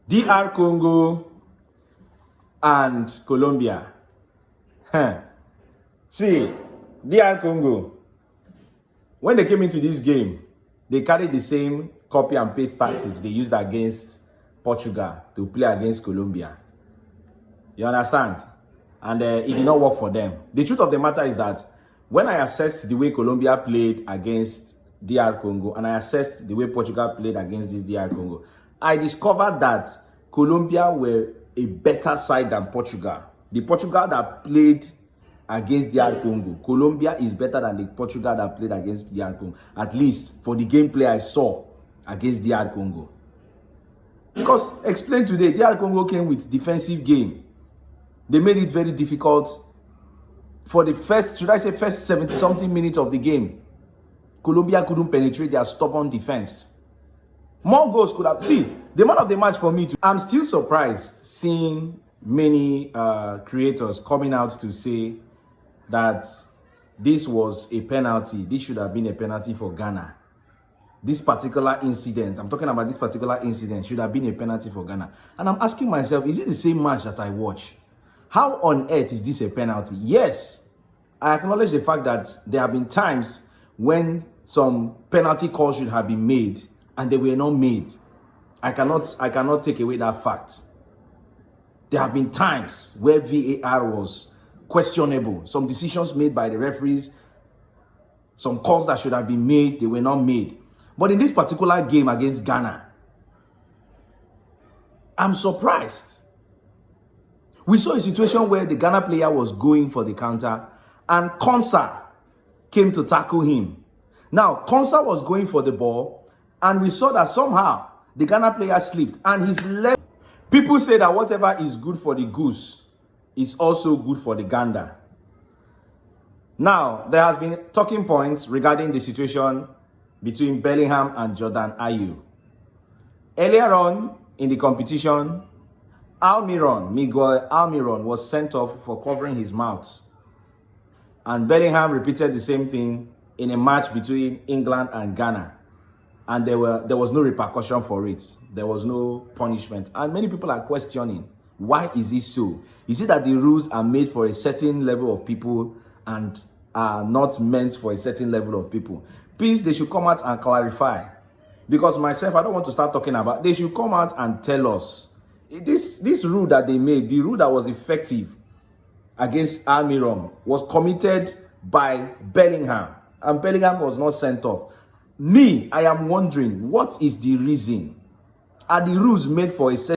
DR Congo and Colombia. See, DR Congo, when they came into this game, they carried the same copy and paste tactics they used against Portugal to play against Colombia. You understand? And it did not work for them. The truth of the matter is that when I assessed the way Colombia played against DR Congo and I assessed the way Portugal played against this DR Congo, I discovered that Colombia were a better side than Portugal. The Portugal that played against DR Congo, Colombia is better than the Portugal that played against DR Congo, at least for the gameplay I saw against DR Congo. Because, explain today, DR Congo came with defensive game. They made it very difficult for the first 70-something minutes of the game. Colombia couldn't penetrate their stubborn defense. More goals could have... See, the man of the match for me, I'm still surprised seeing many creators coming out to say that this was a penalty. This should have been a penalty for Ghana. This particular incident, I'm talking about this particular incident, should have been a penalty for Ghana. And I'm asking myself, is it the same match that I watch? How on earth is this a penalty? Yes, I acknowledge the fact that there have been times when some penalty calls should have been made and they were not made. I cannot take away that fact. There have been times where VAR was questionable. Some decisions made by the referees, some calls that should have been made, they were not made. But in this particular game against Ghana, I'm surprised. We saw a situation where the Ghana player was going for the counter and Konsa came to tackle him. Now, Konsa was going for the ball and we saw that somehow the Ghana player slipped and his leg... People say that whatever is good for the goose is also good for the gander. Now, there has been talking points regarding the situation between Bellingham and Jordan Ayew. Earlier on in the competition, Miguel Almiron was sent off for covering his mouth. And Bellingham repeated the same thing in a match between England and Ghana. And there was no repercussion for it. There was no punishment. And many people are questioning, why is this so? Is it that the rules are made for a certain level of people and are not meant for a certain level of people? Please, they should come out and clarify. Because myself, I don't want to start talking about... They should come out and tell us. This rule that they made, the rule that was effective against Almiron, was committed by Bellingham. And Bellingham was not sent off. Me, I am wondering, what is the reason? Are the rules made for a certain